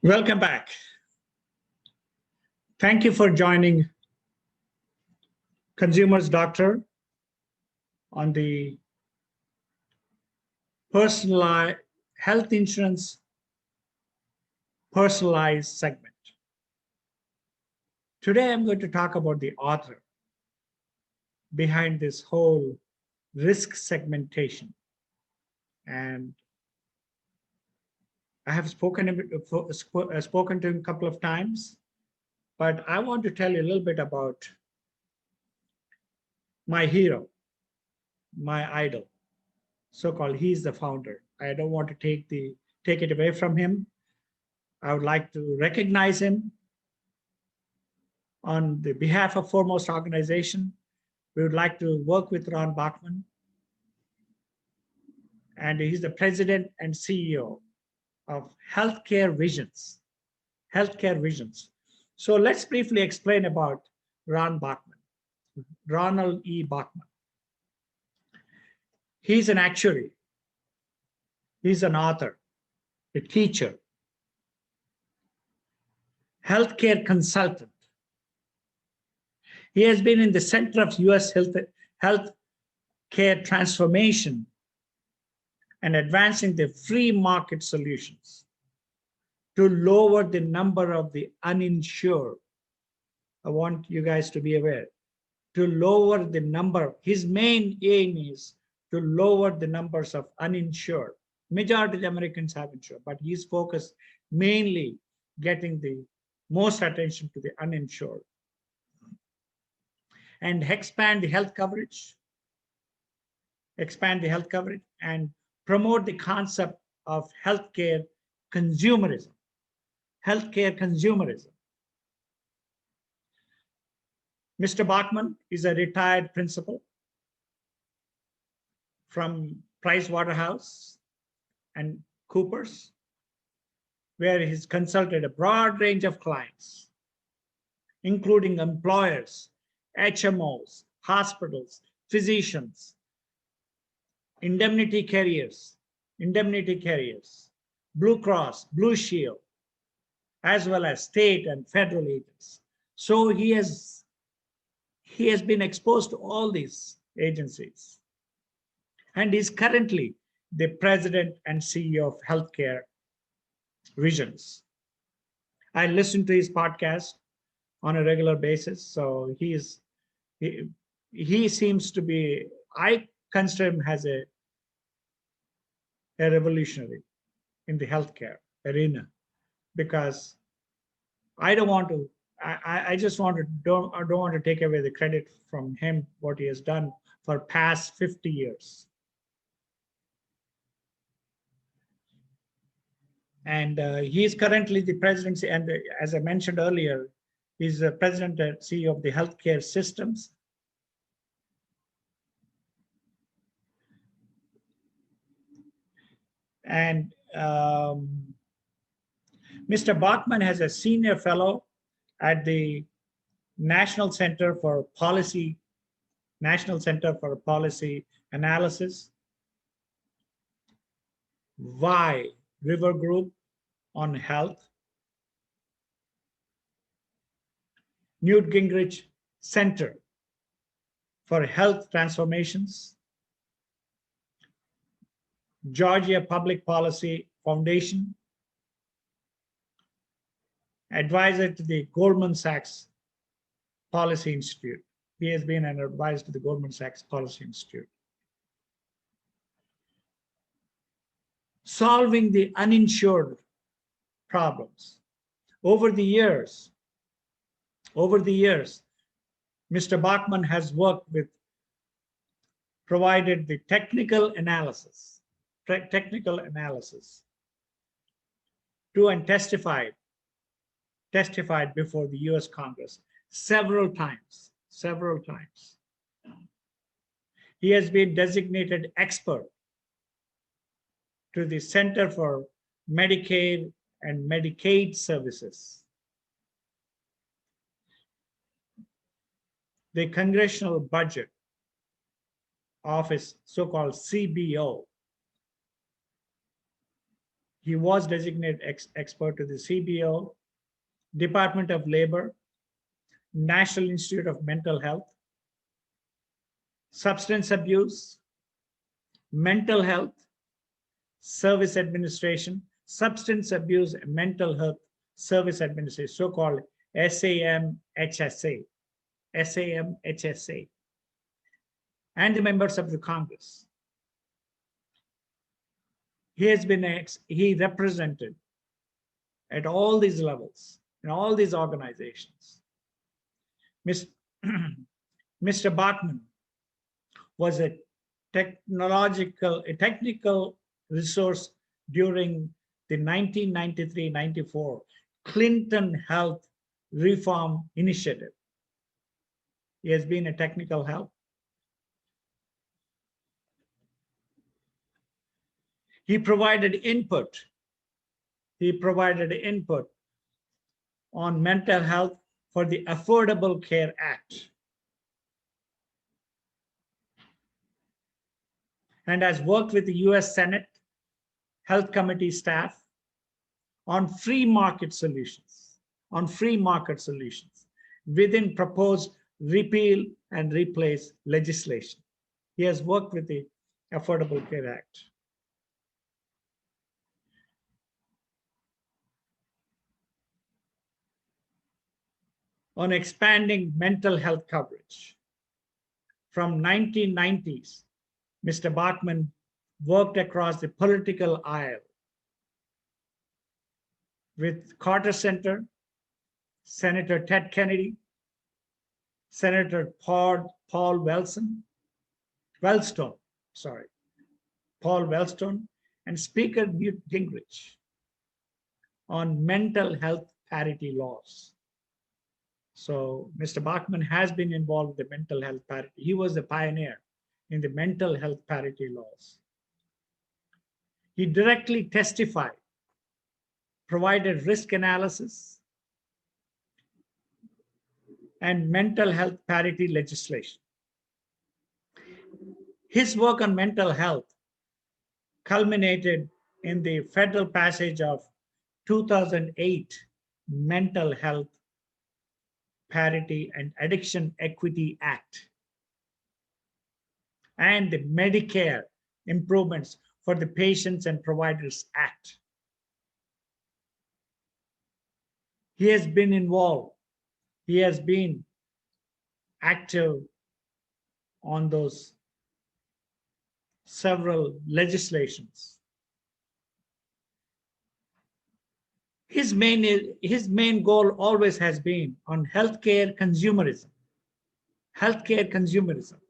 Welcome back. Thank you for joining Consumers Doctor on the personalized health insurance personalized segment. Today, I'm going to talk about the author behind this whole risk segmentation. And I have spoken to him a couple of times, but I want to tell you a little bit about my hero, my idol, so-called. He's the founder. I don't want to take it away from him. I would like to recognize him on the behalf of Foremost Organization. We would like to work with Ron Bachman, and he's the president and CEO of Healthcare Visions. Healthcare Visions. So let's briefly explain about Ron Bachman, Ronald E. Bachman. He's an actuary. He's an author, a teacher, healthcare consultant. He has been in the center of US healthcare transformation and advancing the free market solutions to lower the number of the uninsured. I want you guys to be aware, to lower the number. His main aim is to lower the numbers of uninsured. Majority of the Americans have insured, but he's focused mainly getting the most attention to the uninsured. And expand the health coverage, and promote the concept of healthcare consumerism. Healthcare consumerism. Mr. Bachman is a retired principal from Pricewaterhouse and Coopers, where he's consulted a broad range of clients, including employers, HMOs, hospitals, physicians, indemnity carriers, Blue Cross, Blue Shield, as well as state and federal agents. So he has been exposed to all these agencies. And he's currently the president and CEO of Healthcare Visions. I listen to his podcast on a regular basis. So he seems to be, I consider him as a revolutionary in the healthcare arena, because I don't want to take away the credit from him, what he has done for past 50 years. And he is currently the presidency, and as I mentioned earlier, he's the president and CEO of the healthcare systems. And Mr. Bachman has a senior fellow at the National Center for Policy Analysis, River Group on Health, Newt Gingrich Center for Health Transformations, Georgia Public Policy Foundation, advisor to the Goldman Sachs Policy Institute. He has been an advisor to the Goldman Sachs Policy Institute. Solving the uninsured problems. Over the years, Mr. Bachman has provided the technical analysis to and testified before the US Congress several times. He has been designated expert to the Center for Medicaid and Medicaid Services, the Congressional Budget Office, so-called CBO. He was designated expert to the CBO, Department of Labor, National Institute of Mental Health, Substance Abuse, Mental Health, Service Administration, Substance Abuse and Mental Health Service Administration, so-called SAMHSA, SAMHSA, and the members of the Congress. He represented at all these levels, in all these organizations. Mr. Bachman was a technical resource during the 1993-94 Clinton Health Reform Initiative. He has been a technical help. He provided input. He provided input on mental health for the Affordable Care Act, and has worked with the US Senate Health Committee staff on free market solutions, within proposed repeal and replace legislation. He has worked with the Affordable Care Act. On expanding mental health coverage. From 1990s, Mr. Bachman worked across the political aisle with Carter Center, Senator Ted Kennedy, Senator Paul Wellstone, and Speaker Newt Gingrich on mental health parity laws. So Mr. Bachman has been involved with the mental health parity. He was the pioneer in the mental health parity laws. He directly testified, provided risk analysis, and mental health parity legislation. His work on mental health culminated in the federal passage of 2008 Mental Health Parity and Addiction Equity Act, and the Medicare Improvements for the Patients and Providers Act. He has been involved. He has been active on those several legislations. His main goal always has been on healthcare consumerism. Healthcare consumerism.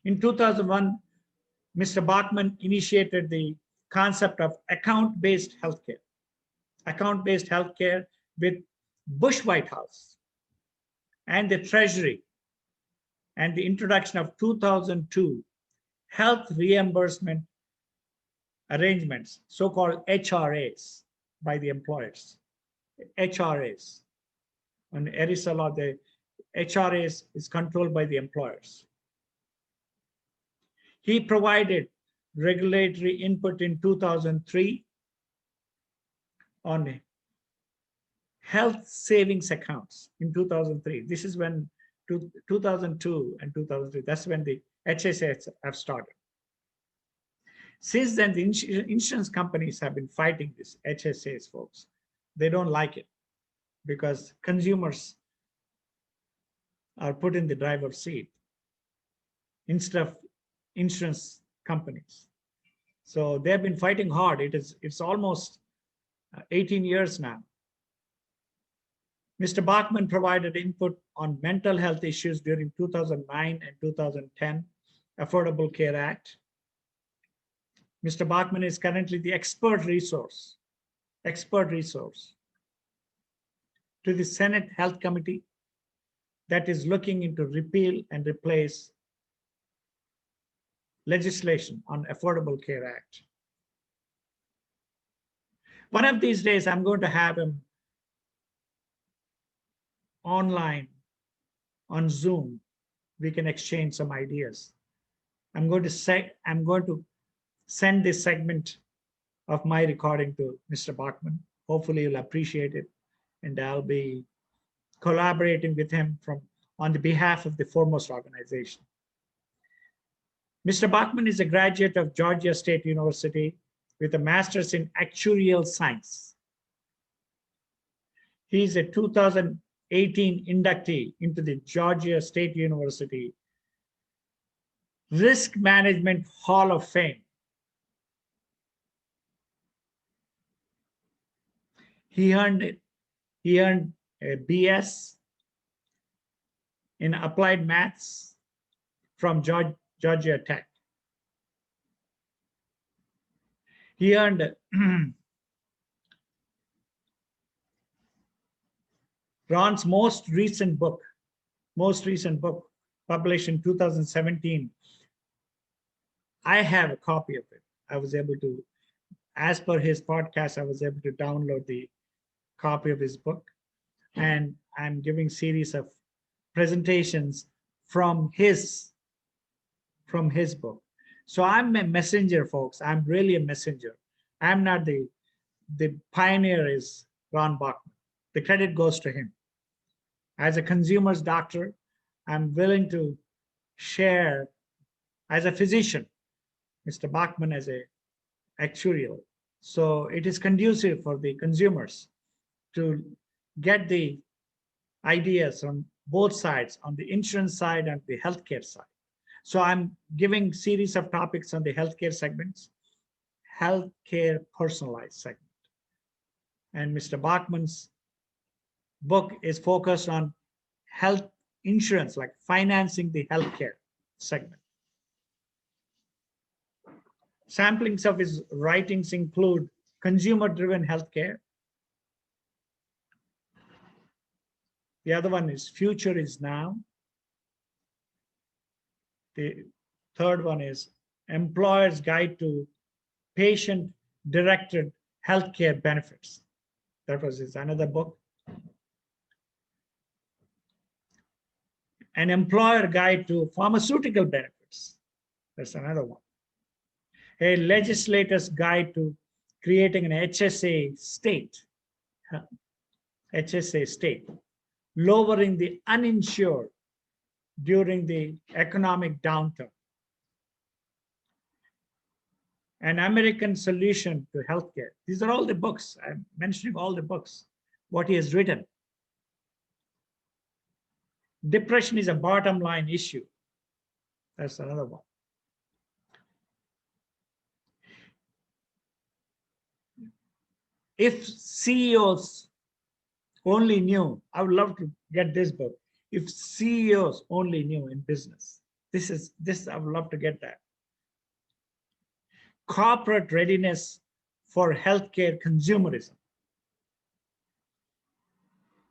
In 2001, Mr. Bachman initiated the concept of account-based healthcare. Account-based healthcare with Bush White House and the Treasury, and the introduction of 2002 health reimbursement arrangements, so-called HRAs, by the employers. HRAs. On ERISA law, the HRAs is controlled by the employers. He provided regulatory input in 2003 on health savings accounts in 2003. This is when 2002 and 2003, that's when the HSAs have started. Since then, the insurance companies have been fighting this HSAs, folks. They don't like it because consumers are put in the driver's seat instead of insurance companies. So they've been fighting hard. It's almost 18 years now. Mr. Bachman provided input on mental health issues during 2009 and 2010 Affordable Care Act. Mr. Bachman is currently the expert resource to the Senate Health Committee that is looking into repeal and replace legislation on Affordable Care Act. One of these days, I'm going to have him online on Zoom. We can exchange some ideas. I'm going to send this segment of my recording to Mr. Bachman. Hopefully you'll appreciate it. And I'll be collaborating with him on the behalf of the Foremost organization. Mr. Bachman is a graduate of Georgia State University with a master's in actuarial science. He is a 2018 inductee into the Georgia State University Risk Management Hall of Fame. He earned a BS in applied maths from Georgia Tech. He earned Ron's most recent book published in 2017. I have a copy of it. I was able to, as per his podcast, I was able to download the copy of his book. And I'm giving series of presentations from his book. So I'm a messenger, folks. I'm really a messenger. I'm not the pioneer is Ron Bachman. The credit goes to him. As a consumer's doctor, I'm willing to share, as a physician, Mr. Bachman as a actuarial. So it is conducive for the consumers to get the ideas on both sides, on the insurance side and the healthcare side. So I'm giving series of topics on the healthcare segments, healthcare personalized segment. And Mr. Bachman's book is focused on health insurance, like financing the healthcare segment. Samplings of his writings include Consumer-Driven Healthcare. The other one is Future is Now. The third one is Employer's Guide to Patient-Directed Healthcare Benefits. That was his another book. An Employer Guide to Pharmaceutical Benefits. That's another one. A Legislator's Guide to Creating an HSA State. HSA State. Lowering the uninsured during the economic downturn. An American Solution to Healthcare. These are all the books. I'm mentioning all the books, what he has written. Depression is a bottom line issue. That's another one. If CEOs only knew, I would love to get this book. If CEOs only knew in business, this I would love to get that. Corporate Readiness for Healthcare Consumerism.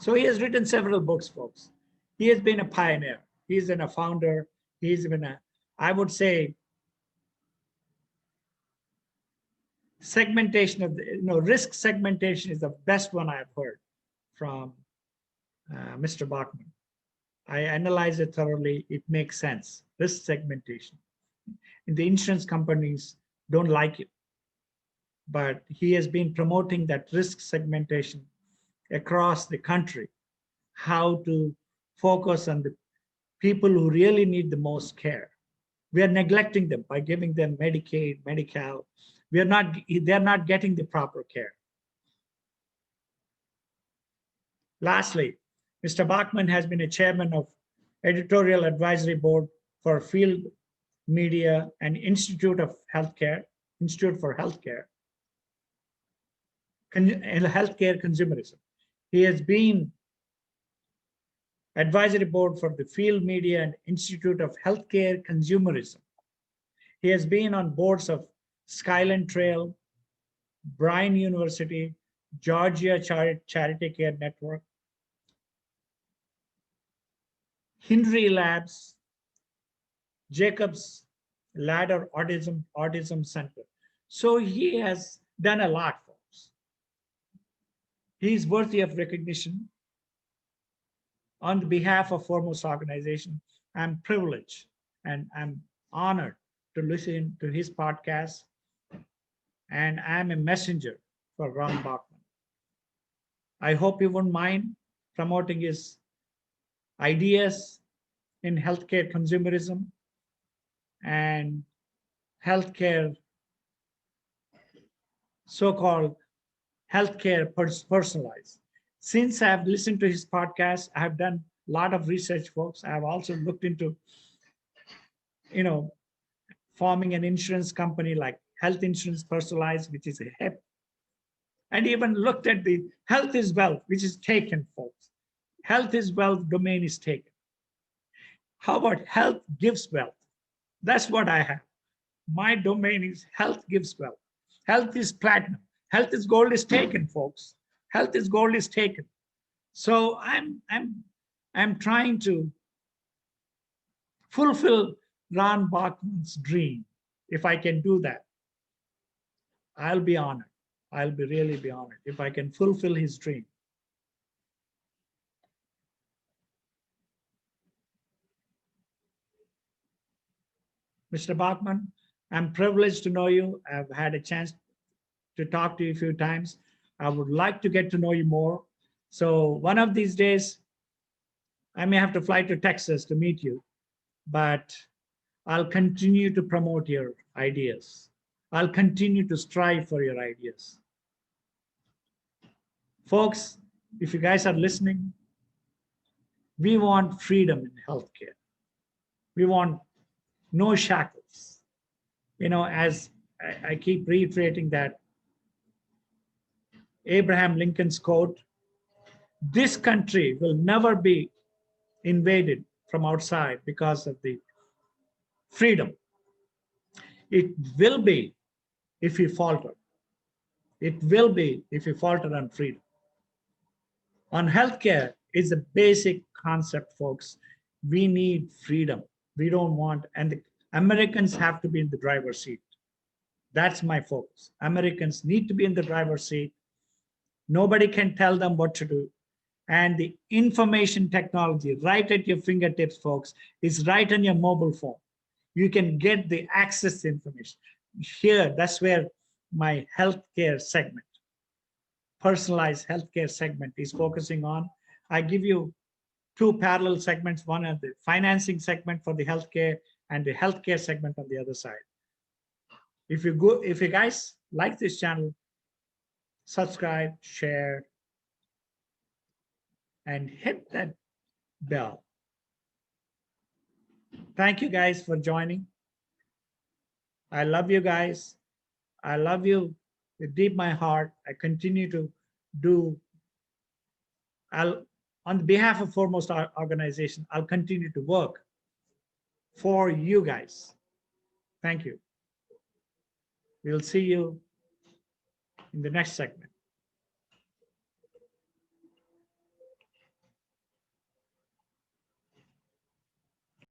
So he has written several books, folks. He has been a pioneer. He's been a founder. He's been a, I would say, segmentation of the, risk segmentation is the best one I've heard from Mr. Bachman. I analyze it thoroughly. It makes sense. Risk segmentation. And the insurance companies don't like it, but he has been promoting that risk segmentation across the country, how to focus on the people who really need the most care. We are neglecting them by giving them Medicaid, Medi-Cal. They're not getting the proper care. Lastly, Mr. Bachman has been a chairman of editorial advisory board for Field Media and Institute for Healthcare, and healthcare consumerism. He has been advisory board for the Field Media and Institute of Healthcare Consumerism. He has been on boards of Skyland Trail, Bryan University, Georgia Charity Care Network, Henry Labs, Jacob's Ladder Autism Center. So he has done a lot, folks. He's worthy of recognition. On behalf of Foremost Organization, I'm privileged and I'm honored to listen to his podcast and I'm a messenger for Ron Bachman. I hope you won't mind promoting his ideas in healthcare consumerism and healthcare, so-called healthcare personalized. Since I've listened to his podcast, I've done a lot of research, folks. I've also looked into, you know, forming an insurance company like Health Insurance Personalized, which is a HIP, and even looked at the Health is Wealth, which is taken, folks. Health is Wealth domain is taken. How about Health Gives Wealth? That's what I have. My domain is Health Gives Wealth. Health is platinum. Health is gold is taken, folks. Health is gold is taken. So I'm trying to fulfill Ron Bachman's dream. If I can do that, I'll be honored. I'll be really be honored if I can fulfill his dream. Mr. Bachman, I'm privileged to know you. I've had a chance to talk to you a few times. I would like to get to know you more. So one of these days, I may have to fly to Texas to meet you, but I'll continue to promote your ideas. I'll continue to strive for your ideas. Folks, if you guys are listening, we want freedom in healthcare. We want no shackles. As I keep reiterating that Abraham Lincoln's quote, this country will never be invaded from outside because of the freedom. It will be if we falter. It will be if we falter on freedom. On healthcare, it's a basic concept, folks. We need freedom. We don't want, and the Americans have to be in the driver's seat. That's my focus. Americans need to be in the driver's seat. Nobody can tell them what to do. And the information technology right at your fingertips, folks, is right on your mobile phone. You can get the access to information. Here, that's where my healthcare segment, personalized healthcare segment, is focusing on. I give you two parallel segments, one of the financing segment for the healthcare and the healthcare segment on the other side. If you guys like this channel, subscribe, share, and hit that bell. Thank you guys for joining. I love you guys. I love you with deep my heart. I continue to do, on behalf of Foremost Organization, I'll continue to work for you guys. Thank you. We'll see you in the next segment.